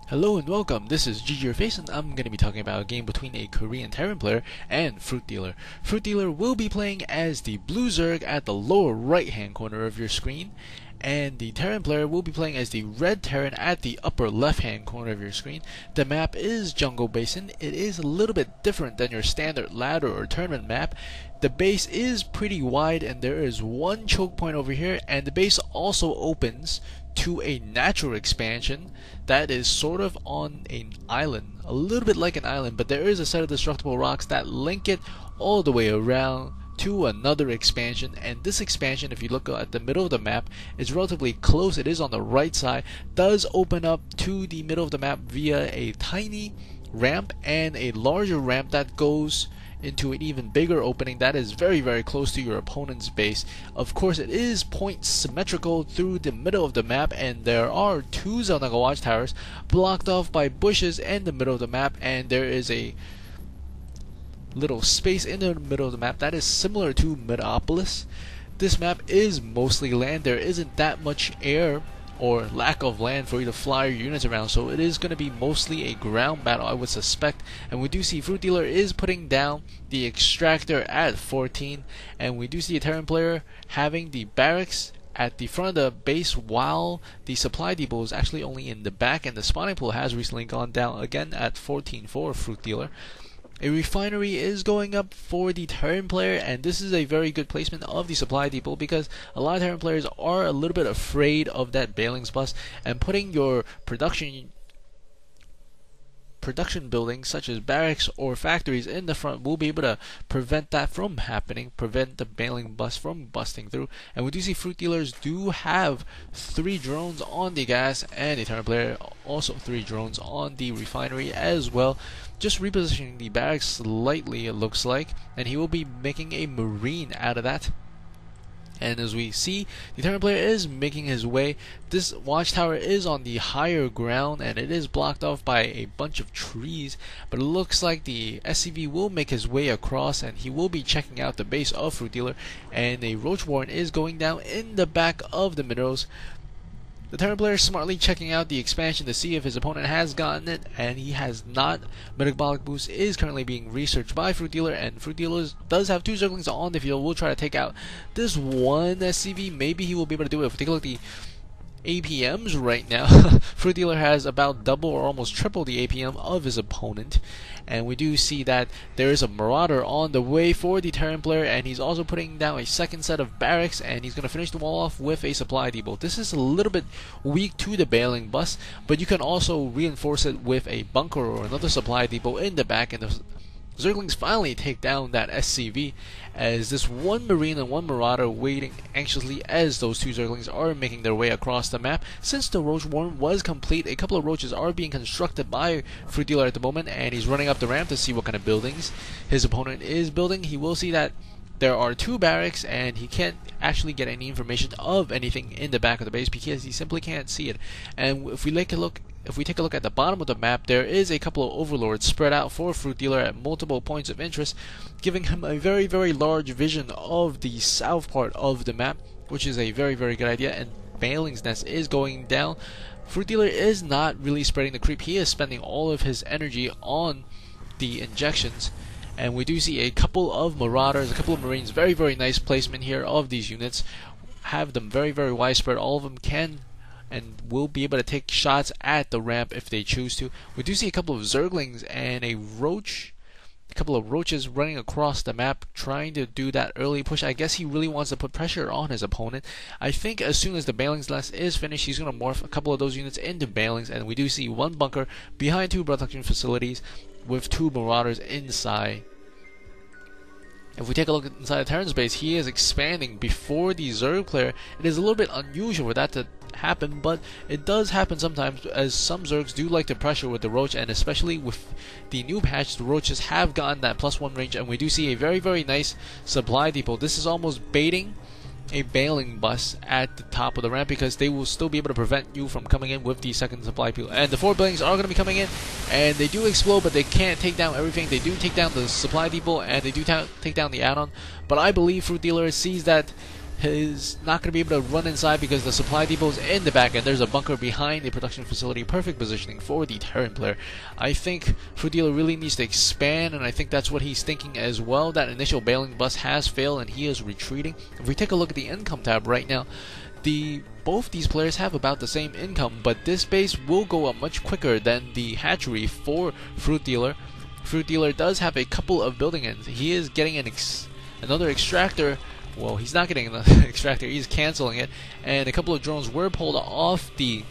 Hello and welcome, this is GG Your Face and I'm going to be talking about a game between a Korean Terran player and FruitDealer. FruitDealer will be playing as the blue Zerg at the lower right hand corner of your screen, and the Terran player will be playing as the red Terran at the upper left hand corner of your screen. The map is Jungle Basin. It is a little bit different than your standard ladder or tournament map. The base is pretty wide and there is one choke point over here, and the base also opens to a natural expansion that is sort of on an island, a little bit like an island, but there is a set of destructible rocks that link it all the way around to another expansion. And this expansion, if you look at the middle of the map, is relatively close. It is on the right side, does open up to the middle of the map via a tiny ramp and a larger ramp that goes into an even bigger opening that is very close to your opponent's base. Of course, it is point symmetrical through the middle of the map, and there are two Zelnaga watchtowers blocked off by bushes in the middle of the map, and there is a little space in the middle of the map that is similar to Metropolis. This map is mostly land. There isn't that much air or lack of land for you to fly your units around, so it is going to be mostly a ground battle, I would suspect. And we do see FruitDealer is putting down the extractor at 14, and we do see a Terran player having the barracks at the front of the base while the supply depot is actually only in the back, and the spawning pool has recently gone down again at 14 for FruitDealer. A refinery is going up for the Terran player, and this is a very good placement of the supply depot because a lot of Terran players are a little bit afraid of that Bailing's bus, and putting your production buildings such as barracks or factories in the front will be able to prevent that from happening, prevent the Bailing bus from busting through. And we do see FruitDealers do have 3 drones on the gas, and the Terran player also 3 drones on the refinery as well, just repositioning the barracks slightly, it looks like, and he will be making a marine out of that. And as we see, the Terran player is making his way. This watchtower is on the higher ground and it is blocked off by a bunch of trees, but it looks like the SCV will make his way across and he will be checking out the base of FruitDealer, and a Roach Warren is going down in the back of the minerals. The Terran player is smartly checking out the expansion to see if his opponent has gotten it, and he has not. Metabolic Boost is currently being researched by FruitDealer, and FruitDealer does have 2 Zerglings on the field. We'll try to take out this one SCV. Maybe he will be able to do it. If we take a look at the APMs right now, FruitDealer has about double or almost triple the APM of his opponent, and we do see that there is a Marauder on the way for the Terran player, and he's also putting down a second set of barracks, and he's going to finish the wall off with a supply depot. This is a little bit weak to the Bailing bus, but you can also reinforce it with a bunker or another supply depot in the back, and the Zerglings finally take down that SCV, as this one Marine and one Marauder waiting anxiously as those 2 Zerglings are making their way across the map. Since the Roach Warren was complete, a couple of Roaches are being constructed by FruitDealer at the moment, and he's running up the ramp to see what kind of buildings his opponent is building. He will see that there are 2 barracks, and he can't actually get any information of anything in the back of the base because he simply can't see it. And if we take a look at the bottom of the map, there is a couple of overlords spread out for FruitDealer at multiple points of interest, giving him a very large vision of the south part of the map, which is a very good idea. And Bailing's Nest is going down. FruitDealer is not really spreading the creep. He is spending all of his energy on the injections. And we do see a couple of Marauders, a couple of Marines. Very nice placement here of these units. Have them very widespread. All of them can and will be able to take shots at the ramp if they choose to. We do see a couple of Zerglings and a couple of Roaches running across the map trying to do that early push. I guess he really wants to put pressure on his opponent. I think as soon as the Bailing's Nest is finished, he's going to morph a couple of those units into Bailings, and we do see one bunker behind 2 production facilities with 2 Marauders inside. If we take a look inside the Terran's base, he is expanding before the Zerg player. It is a little bit unusual for that to happen, but it does happen sometimes, as some Zergs do like to pressure with the Roach, and especially with the new patch, the Roaches have gotten that +1 range, and we do see a very nice supply depot. This is almost baiting a Bailing bus at the top of the ramp because they will still be able to prevent you from coming in with the second supply peel. And the 4 buildings are going to be coming in, and they do explode, but they can't take down everything. They do take down the supply depot, and they do take down the add-on. But I believe FruitDealer sees that He's not going to be able to run inside because the supply depot is in the back and there's a bunker behind the production facility. Perfect positioning for the Terran player. I think FruitDealer really needs to expand, and I think that's what he's thinking as well. That initial bailing bust has failed and he is retreating. If we take a look at the income tab right now, both these players have about the same income, but this base will go up much quicker than the hatchery for FruitDealer. FruitDealer does have a couple of building ends. He is getting another extractor. Well, he's not getting the extractor, he's canceling it, and a couple of drones were pulled off the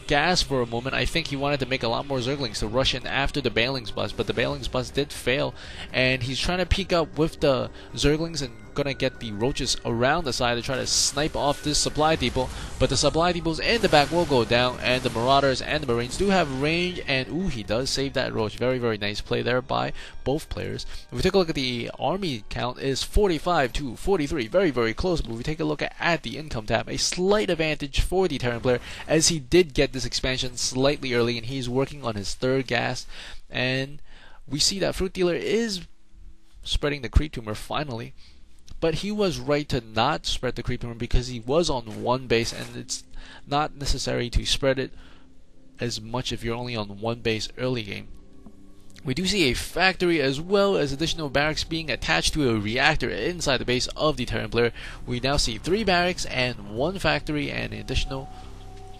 gas for a moment. I think he wanted to make a lot more Zerglings to rush in after the Bailings bust, but the Bailings bust did fail, and he's trying to peek up with the Zerglings and gonna get the roaches around the side to try to snipe off this supply depot, but the supply depots in the back will go down, and the Marauders and the Marines do have range, and ooh, he does save that roach. Very, very nice play there by both players. If we take a look at the army count, is 45 to 43, very, very close, but if we take a look at the income tab, a slight advantage for the Terran player, as he did get this expansion slightly early, and he's working on his third gas, and we see that FruitDealer is spreading the creep tumor finally. But he was right to not spread the creep tumor because he was on one base, and it's not necessary to spread it as much if you're only on one base early game. We do see a factory as well as additional barracks being attached to a reactor inside the base of the Terran player. We now see 3 barracks and 1 factory and an additional.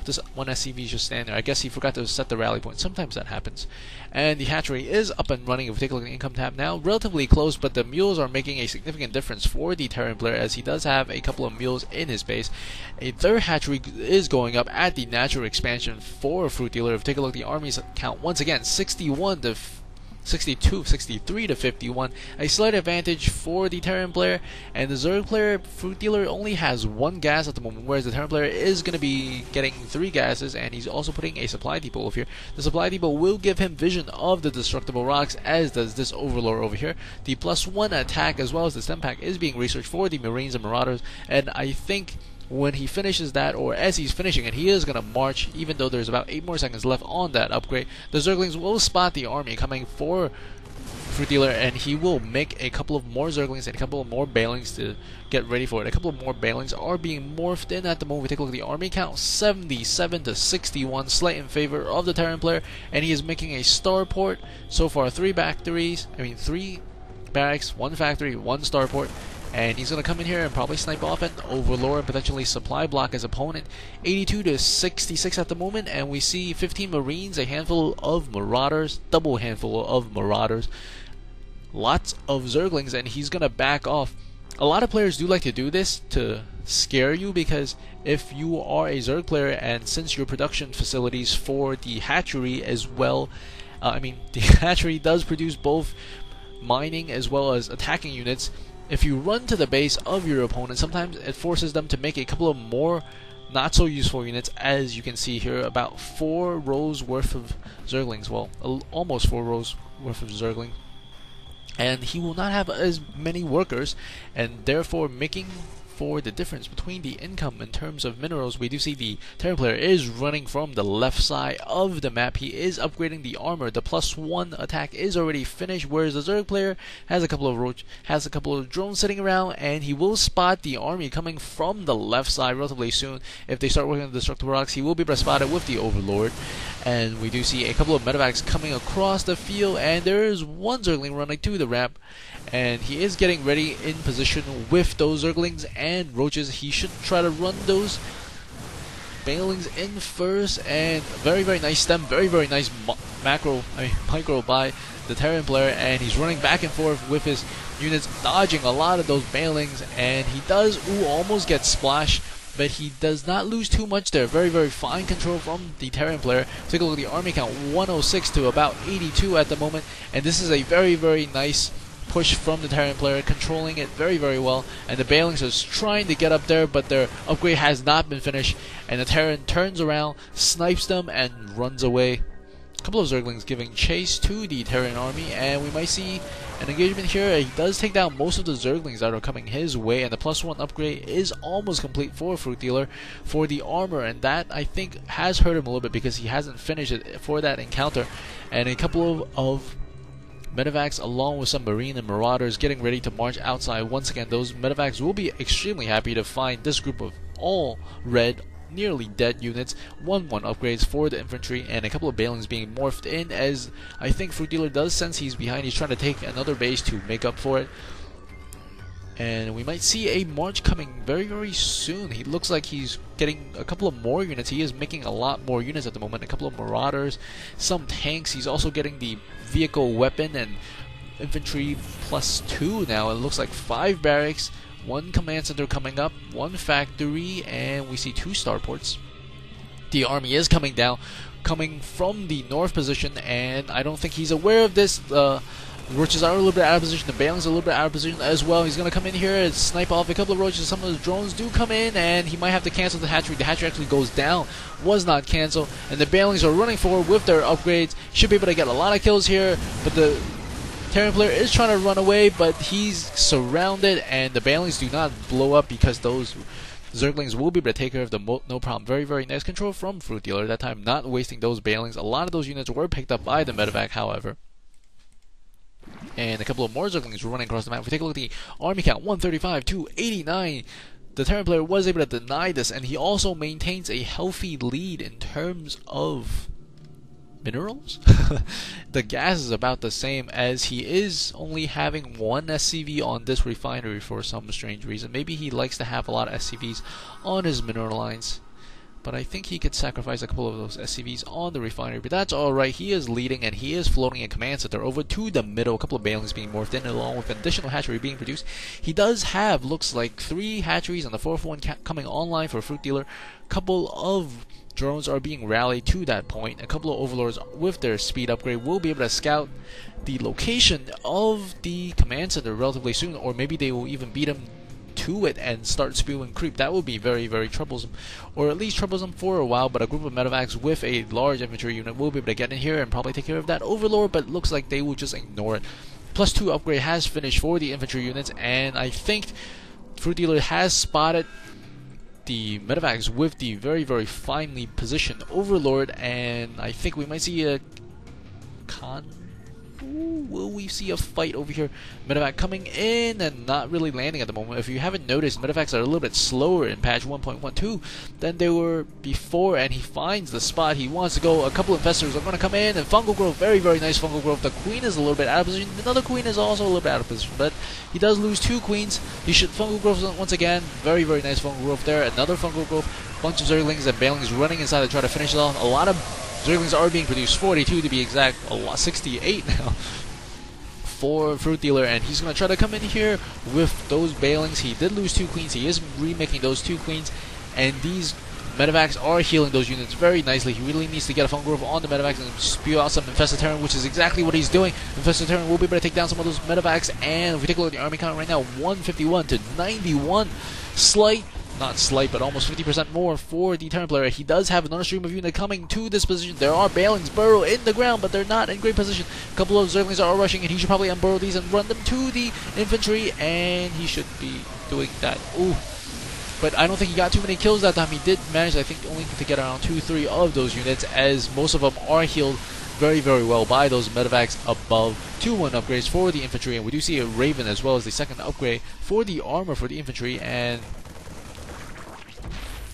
This one SCV is just standing there. I guess he forgot to set the rally point. Sometimes that happens. And the hatchery is up and running. If we take a look at the income tab now, relatively close, but the mules are making a significant difference for the Terran player, as he does have a couple of mules in his base. A third hatchery is going up at the natural expansion for FruitDealer. If we take a look at the army's count, once again, 61 to 62, 63 to 51, a slight advantage for the Terran player, and the Zerg player, FruitDealer, only has 1 gas at the moment, whereas the Terran player is going to be getting 3 gases, and he's also putting a supply depot over here. The supply depot will give him vision of the destructible rocks, as does this Overlord over here. The +1 attack as well as the stem pack is being researched for the Marines and Marauders, and I think when he finishes that, or as he's finishing it, he is going to march, even though there's about 8 more seconds left on that upgrade. The Zerglings will spot the army coming for FruitDealer, and he will make a couple of more Zerglings and a couple of more Bailings to get ready for it. A couple of more Bailings are being morphed in at the moment. We take a look at the army count, 77 to 61, slight in favor of the Terran player, and he is making a starport. So far, 3 barracks, 1 factory, 1 starport. And he's going to come in here and probably snipe off an Overlord and potentially supply block his opponent. 82 to 66 at the moment, and we see 15 Marines, a handful of Marauders, double handful of Marauders, lots of Zerglings, and he's going to back off. A lot of players do like to do this to scare you, because if you are a Zerg player, and since your production facilities for the hatchery as well, the hatchery does produce both mining as well as attacking units. If you run to the base of your opponent, sometimes it forces them to make a couple of more not so useful units, as you can see here, about 4 rows worth of Zerglings, well, almost 4 rows worth of Zergling, and he will not have as many workers, and therefore making for the difference between the income in terms of minerals. We do see the Terran player is running from the left side of the map. He is upgrading the armor. The +1 attack is already finished, whereas the Zerg player has a couple of drones sitting around, and he will spot the army coming from the left side relatively soon. If they start working on the destructible rocks, he will be able to spot it with the Overlord. And we do see a couple of medevacs coming across the field, and there is 1 Zergling running to the ramp, and he is getting ready in position with those Zerglings and roaches. He should try to run those Bailings in first, and very, very nice stem, very, very nice micro by the Terran player, and he's running back and forth with his units, dodging a lot of those Bailings, and he does almost get splashed, but he does not lose too much there. Very, very fine control from the Terran player. Take a look at the army count, 106 to about 82 at the moment, and this is a very, very nice push from the Terran player, controlling it very, very well, and the Bailings is trying to get up there, but their upgrade has not been finished, and the Terran turns around, snipes them, and runs away. A couple of Zerglings giving chase to the Terran army, and we might see an engagement here. He does take down most of the Zerglings that are coming his way, and the +1 upgrade is almost complete for FruitDealer for the armor, and that, I think, has hurt him a little bit because he hasn't finished it for that encounter. And a couple of Medevacs along with some Marine and Marauders getting ready to march outside. Once again, those Medevacs will be extremely happy to find this group of all red, nearly dead units, 1-1 upgrades for the infantry, and a couple of Balings being morphed in, as I think FruitDealer does sense he's behind. He's trying to take another base to make up for it. And we might see a march coming very, very soon. He looks like he's getting a couple of more units. He is making a lot more units at the moment. A couple of Marauders, some tanks. He's also getting the vehicle weapon and infantry +2 now. It looks like 5 barracks, 1 command center coming up, 1 factory, and we see 2 starports. The army is coming down, coming from the north position, and I don't think he's aware of this. Roaches are a little bit out of position. The Baling's a little bit out of position as well. He's going to come in here and snipe off a couple of roaches. Some of the drones do come in, and he might have to cancel the hatchery. The hatchery actually goes down, was not canceled, and the Balings are running forward with their upgrades. Should be able to get a lot of kills here, but the Terran player is trying to run away, but he's surrounded, and the Balings do not blow up because those Zerglings will be able to take care of them no problem. Very, very nice control from FruitDealer that time, not wasting those Balings. A lot of those units were picked up by the medevac, however. And a couple of more Zerglings running across the map. If we take a look at the army count, 135 to 89. The Terran player was able to deny this, and he also maintains a healthy lead in terms of minerals. The gas is about the same, as he is only having 1 SCV on this refinery for some strange reason. Maybe he likes to have a lot of SCVs on his mineral lines, but I think he could sacrifice a couple of those SCVs on the refinery. But that's alright. He is leading, and he is floating a command center over to the middle. A couple of Balings being morphed in, along with an additional hatchery being produced. He does have, looks like, 3 hatcheries, and the 4th one coming online for FruitDealer. A couple of drones are being rallied to that point. A couple of overlords with their speed upgrade will be able to scout the location of the command center relatively soon, or maybe they will even beat him to it and start spewing creep. That would be very, very troublesome, or at least troublesome for a while. But a group of medevacs with a large infantry unit will be able to get in here and probably take care of that overlord, but it looks like they will just ignore it. +2 upgrade has finished for the infantry units, and I think FruitDealer has spotted the medevacs with the very, very finely positioned overlord, and I think we might see a will we see a fight over here? Medevac coming in and not really landing at the moment. If you haven't noticed, medevacs are a little bit slower in patch 1.12 than they were before, and he finds the spot he wants to go. A couple of infestors are going to come in, and fungal growth, very, very nice fungal growth. The queen is a little bit out of position. Another queen is also a little bit out of position, but he does lose 2 queens. He should fungal growth once again. Very, very nice fungal growth there. Another fungal growth. Bunch of Zerglings and Balings running inside to try to finish it off. A lot of Zerglings are being produced, 42 to be exact, 68 now for FruitDealer, and he's going to try to come in here with those Balings. He did lose 2 queens. He is remaking those 2 queens, and these medevacs are healing those units very nicely. He really needs to get a fungal growth on the medevacs and spew out some infested Terran, which is exactly what he's doing. Infested Terran will be able to take down some of those medevacs, and if we take a look at the army count right now, 151 to 91. Not slight, but almost 50% more for the Terran player. He does have another stream of unit coming to this position. There are Balings burrow in the ground, but they're not in great position. A couple of Zerglings are rushing, and he should probably unburrow these and run them to the infantry, and he should be doing that. Ooh. But I don't think he got too many kills that time. He did manage, I think, only to get around 2-3 of those units, as most of them are healed very, very well by those medevacs above. 2-1 upgrades for the infantry, and we do see a Raven as well as the 2nd upgrade for the armor for the infantry, and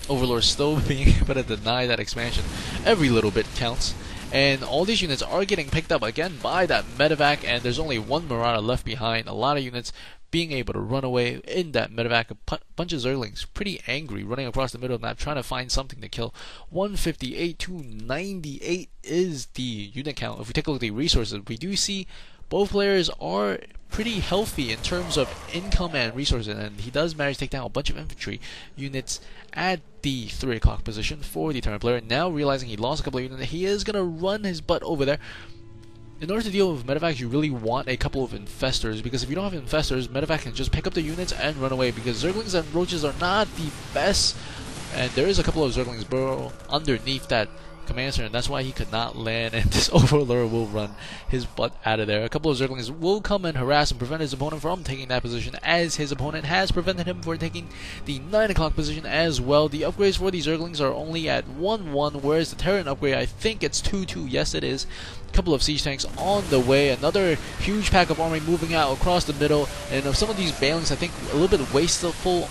Overlord still being able to deny that expansion. Every little bit counts. And all these units are getting picked up again by that medevac, and there's only 1 Marauder left behind. A lot of units being able to run away in that medevac. A bunch of Zerglings pretty angry, running across the middle of the map, trying to find something to kill. 158 to 98 is the unit count. If we take a look at the resources, we do see both players are pretty healthy in terms of income and resources, and he does manage to take down a bunch of infantry units at the 3 o'clock position for the Terran player. Now realizing he lost a couple of units, he is going to run his butt over there. In order to deal with medevacs, you really want a couple of infestors, because if you don't have infestors, medevac can just pick up the units and run away, because Zerglings and Roaches are not the best, and there is a couple of Zerglings burrow underneath that command center, and that's why he could not land, and this Overlord will run his butt out of there. A couple of Zerglings will come and harass and prevent his opponent from taking that position, as his opponent has prevented him from taking the 9 o'clock position as well. The upgrades for these Zerglings are only at 1-1, whereas the Terran upgrade, I think it's 2-2. Yes, it is. A couple of siege tanks on the way. Another huge pack of army moving out across the middle, and some of these Balings, I think, a little bit wasteful